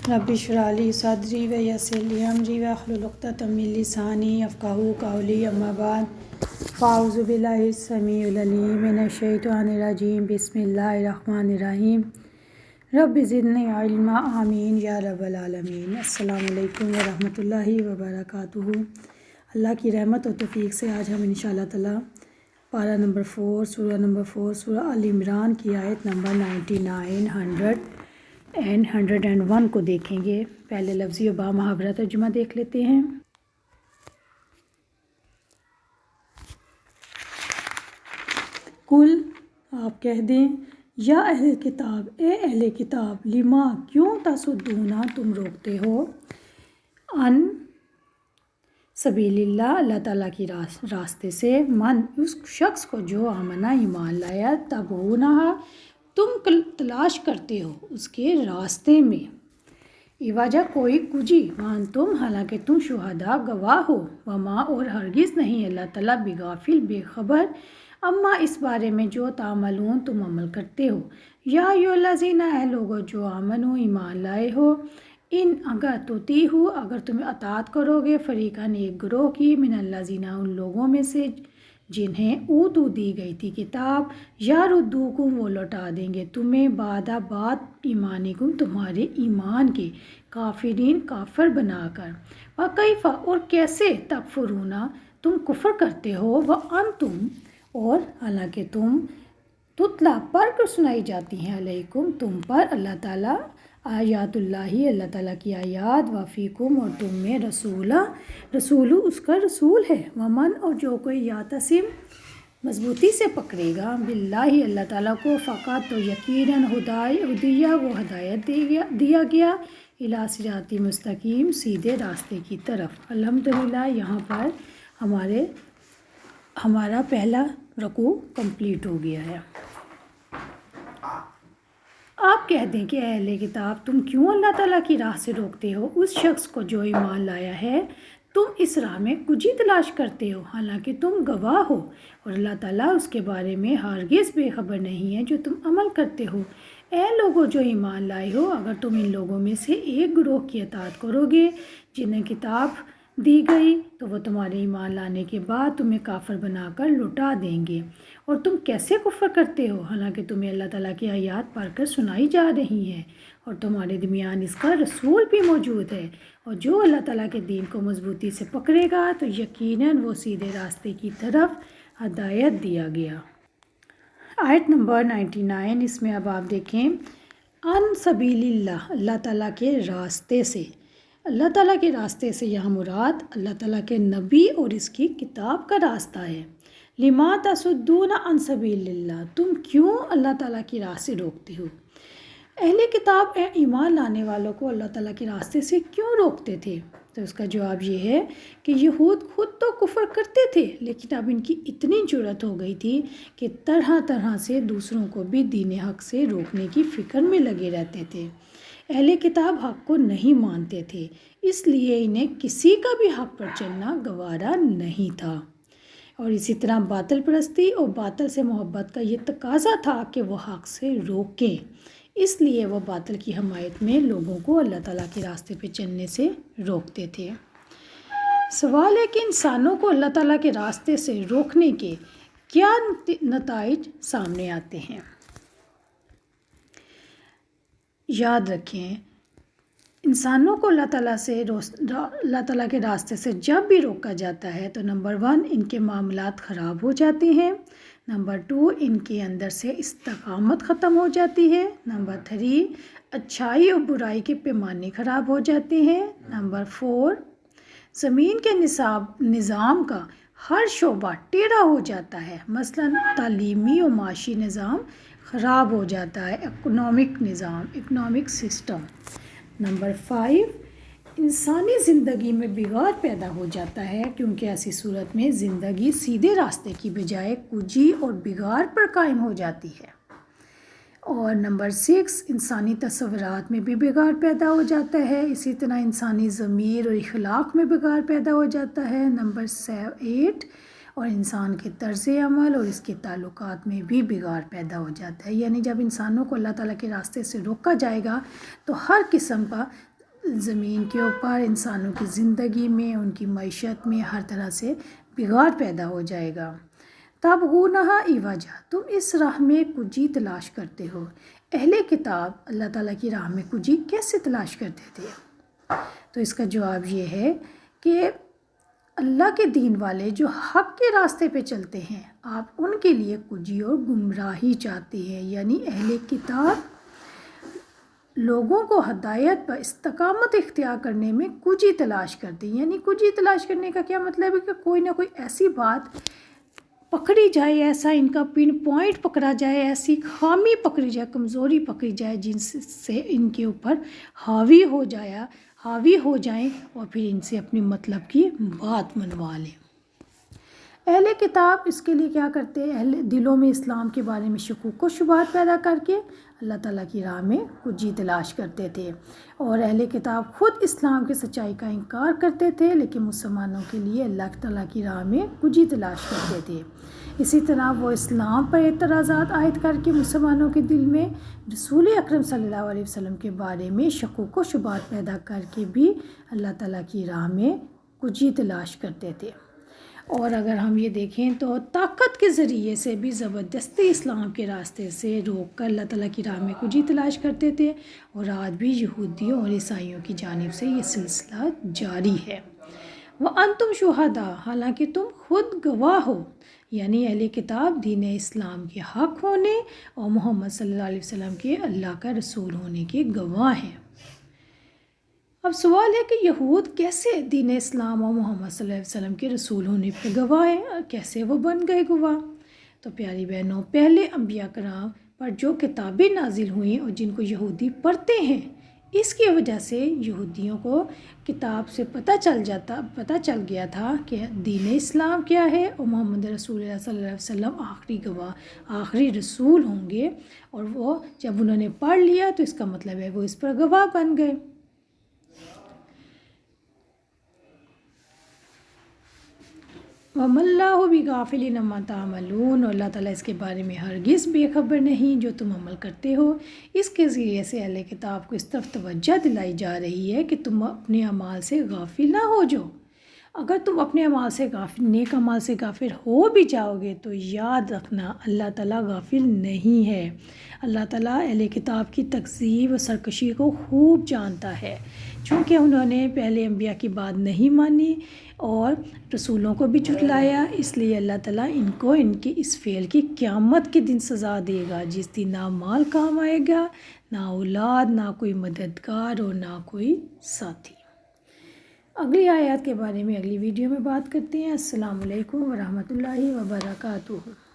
Rabbi इश्रह ली सदरी व यस्सिर ली अमरी वाहलुल उक़दतम मिन लिसानी यफ़क़हू क़ौली अम्मा बाद फ़अऊज़ु बिल्लाहि समीउल अलीम मिनश शैतानिर रजीम बिस्मिल्लाहिर रहमानिर रहीम रब्बि ज़िदनी इल्मा आमीन या रब्बल आलमीन। अस्सलामु अलैकुम व रहमतुल्लाहि व बरकातुहू। अल्लाह की रहमत और तौफ़ीक़ से आज हम इंशाअल्लाह ताला पारा नंबर 4 सूरह अल इमरान की आयत नंबर 99, 100 और 101 को देखेंगे। पहले लफ्ज़ी और बामुहावरा तर्जुमा देख लेते हैं। कुल आप कह दें, या अहले किताब, ए अहले किताब, लिमा क्यों तसुद्दूना तुम रोकते हो, अन सबीलिल्लाह अल्लाह ताला की रास्ते से, मन उस शख्स को जो आमना ईमान लाया, तबगूना तुम तलाश करते हो उसके रास्ते में, इवाजा कोई कुजी मान तुम हालांकि तुम शुहदा गवाह हो, वमा और हरगिज़ नहीं अल्लाह ताला बिगाफिल बेखबर, अम्मा इस बारे में जो तामलून तुम अमल करते हो। या अय्युहल्लज़ीना है लोगो जो आमनो ईमान लाए हो, इन अगर तोती हो अगर तुम्हें अतात करोगे, फ़रीक़न एक ग्रोह की, मिनल्लज़ीना उन लोगों में से जिन्हें ऊतू दी गई थी किताब, या रुद्दूकुम वो लौटा देंगे तुम्हें, बादा बात ईमानिकुम तुम्हारे ईमान के, काफिरीन काफिर बनाकर, व कैफ़ा और कैसे तकफुरूना तुम कुफ्र करते हो, व अंतुम और हालांकि तुम तुतला पढ़ कर सुनाई जाती हैं, अलैकुम तुम पर, अल्लाह ताला आयातुल्लाही अल्लाह ताला की आयात, वफ़ीकुम और तुम में, रसूलु उसका रसूल है, वमन और जो कोई यातसिम मजबूती से पकड़ेगा, बिल्लाही अल्लाह ताला को, फ़क़त तो यकीनन हुदिया वो हदायत दिया गया, इला सिराती मुस्तकीम सीधे रास्ते की तरफ। अल्हम्दुलिल्लाह यहाँ पर हमारा पहला रुकू कंप्लीट हो गया है। आप कह दें कि अहले किताब तुम क्यों अल्लाह ताला की राह से रोकते हो उस शख्स को जो ईमान लाया है, तुम इस राह में कुछ ही तलाश करते हो हालांकि तुम गवाह हो, और अल्लाह ताला उसके बारे में हरगिज़ बेखबर नहीं है जो तुम अमल करते हो। ए लोगों जो ईमान लाए हो, अगर तुम इन लोगों में से एक ग्रोह की अतात करोगे जिन्हें किताब दी गई, तो वो तुम्हारे ईमान लाने के बाद तुम्हें काफिर बनाकर लुटा देंगे, और तुम कैसे कुफ्र करते हो हालांकि तुम्हें अल्लाह ताला की आयत पढ़कर सुनाई जा रही हैं, और तुम्हारे दरमियान इसका रसूल भी मौजूद है, और जो अल्लाह ताला के दीन को मजबूती से पकड़ेगा तो यकीनन वो सीधे रास्ते की तरफ हदायत दिया गया। आयत नंबर 99, इसमें अब आप देखें, अन सबीलिल्लाह अल्लाह ताला के रास्ते से, अल्लाह ताला के रास्ते से यहाँ मुराद अल्लाह ताला के नबी और इसकी किताब का रास्ता है। लिमा तसुद्दूना अन सबीलिल्लाह तुम क्यों अल्लाह ताला की राह से रोकते हो। अहले किताब ईमान लाने वालों को अल्लाह ताला के रास्ते से क्यों रोकते थे, तो उसका जवाब ये है कि यहूद खुद तो कुफ्र करते थे, लेकिन अब इनकी इतनी जुर्रत हो गई थी कि तरह तरह से दूसरों को भी दीन हक से रोकने की फ़िक्र में लगे रहते थे। अहले किताब हक को नहीं मानते थे, इसलिए इन्हें किसी का भी हक पर चलना गवारा नहीं था, और इसी तरह बातिल परस्ती और बातिल से मोहब्बत का ये तकाजा था कि वह हक से रोकें, इसलिए वह बातिल की हमायत में लोगों को अल्लाह ताला के रास्ते पे चलने से रोकते थे। सवाल है कि इंसानों को अल्लाह ताला के रास्ते से रोकने के क्या नताइज सामने आते हैं। याद रखें, इंसानों को अल्लाह ताला के रास्ते से जब भी रोका जाता है तो नंबर 1 इनके मामलात ख़राब हो जाते हैं, नंबर 2 इनके अंदर से इस्तिकामत ख़त्म हो जाती है, नंबर 3 अच्छाई और बुराई के पैमाने ख़राब हो जाते हैं, नंबर 4 ज़मीन के निज़ाम का हर शोबा टेढ़ा हो जाता है, मसलन तालीमी और माशी निज़ाम ख़राब हो जाता है, इकनॉमिक सिस्टम। नंबर 5 इंसानी ज़िंदगी में बिगाड़ पैदा हो जाता है, क्योंकि ऐसी सूरत में ज़िंदगी सीधे रास्ते की बजाय कुजी और बिगाड़ पर कायम हो जाती है। और नंबर 6 इंसानी तस्वुरात में भी बिगाड़ पैदा हो जाता है, इसी तरह इंसानी ज़मीर और इखलाक में बिगाड़ पैदा हो जाता है। नंबर 8 और इंसान के तर्ज़ अमल और इसके ताल्लुकात में भी बिगाड़ पैदा हो जाता है। यानी जब इंसानों को अल्लाह ताला के रास्ते से रोका जाएगा तो हर किस्म का زمین کے اوپر انسانوں کی زندگی میں، ان کی معیشت میں ہر طرح سے بگاڑ پیدا ہو جائے گا۔ تابغونہا عوجا، تم اس راہ میں کجی تلاش کرتے ہو۔ اہل کتاب اللہ تعالیٰ کی راہ میں کجی کیسے تلاش کرتے تھے؟ تو اس کا جواب یہ ہے کہ اللہ کے دین والے جو حق کے راستے پہ چلتے ہیں، آپ ان کے لیے کجی اور گمراہی چاہتے ہیں، یعنی اہل کتاب لوگوں کو ہدایت پر استقامت اختیار کرنے میں کجی تلاش کرتے ہیں۔ یعنی کجی تلاش کرنے کا کیا مطلب ہے کہ کوئی نہ کوئی ایسی بات پکڑی جائے، ایسا ان کا پن پوائنٹ پکڑا جائے، ایسی خامی پکڑی جائے، کمزوری پکڑی جائے، جن سے ان کے اوپر حاوی ہو جائیں اور پھر ان سے اپنے مطلب کی بات منوا لیں۔ اہل کتاب اس کے لیے کیا کرتے ہیں؟ دلوں میں اسلام کے بارے میں شکوک و شبہات پیدا کر کے اللہ تعالیٰ کی راہ میں کجی تلاش کرتے تھے، اور اہل کتاب خود اسلام کی سچائی کا انکار کرتے تھے، لیکن مسلمانوں کے لیے اللہ تعالیٰ کی راہ میں کجی تلاش کرتے تھے۔ اسی طرح وہ اسلام پر اعتراضات عائد کر کے مسلمانوں کے دل میں رسول اکرم صلی اللہ علیہ وسلم کے بارے میں شکوک و شبہات پیدا کر کے بھی اللہ تعالیٰ کی راہ میں کجی تلاش کرتے تھے۔ اور اگر ہم یہ دیکھیں تو طاقت کے ذریعے سے بھی زبردستی اسلام کے راستے سے روک کر اللہ تعالیٰ کی راہ میں کجی تلاش کرتے تھے، اور آج بھی یہودیوں اور عیسائیوں کی جانب سے یہ سلسلہ جاری ہے۔ وَأَنْتُمْ شُهَدَاء، حالانکہ تم خود گواہ ہو، یعنی اہل کتاب دین اسلام کے حق ہونے اور محمد صلی اللہ علیہ وسلم کے اللہ کا رسول ہونے کے گواہ ہیں۔ اب سوال ہے کہ یہود کیسے دین اسلام اور محمد صلی اللہ علیہ وسلم کے رسول ہونے پہ گواہ ہیں، کیسے وہ بن گئے گواہ؟ تو پیاری بہنوں، پہلے انبیاء کرام پر جو کتابیں نازل ہوئیں اور جن کو یہودی پڑھتے ہیں، اس کی وجہ سے یہودیوں کو کتاب سے پتہ چل گیا تھا کہ دین اسلام کیا ہے، اور محمد رسول اللہ صلی اللہ علیہ وسلم آخری گواہ، آخری رسول ہوں گے، اور وہ جب انہوں نے پڑھ لیا تو اس کا مطلب ہے وہ اس پر گواہ بن گئے۔ وَمَا اللَّهُ بِغَافِلٍ عَمَّا تَعْمَلُونَ، اور اللہ تعالیٰ اس کے بارے میں ہرگز بے خبر نہیں جو تم عمل کرتے ہو۔ اس کے ذریعے سے اہل کتاب کو اس طرف توجہ دلائی جا رہی ہے کہ تم اپنے اعمال سے غافل نہ ہو جاؤ۔ اگر تم اپنے اعمال سے نیک اعمال سے غافل ہو بھی جاؤ گے تو یاد رکھنا اللہ تعالیٰ غافل نہیں ہے۔ اللہ تعالیٰ اہل کتاب کی تکذیب و سرکشی کو خوب جانتا ہے، چونکہ انہوں نے پہلے انبیاء کی بات نہیں مانی اور رسولوں کو بھی جھٹلایا، اس لیے اللہ تعالیٰ ان کو ان کے اس فعل کی قیامت کے دن سزا دے گا، جس دن نہ مال کام آئے گا، نہ اولاد، نہ کوئی مددگار اور نہ کوئی ساتھی۔ اگلی آیات کے بارے میں اگلی ویڈیو میں بات کرتے ہیں۔ السلام علیکم ورحمۃ اللہ وبرکاتہ۔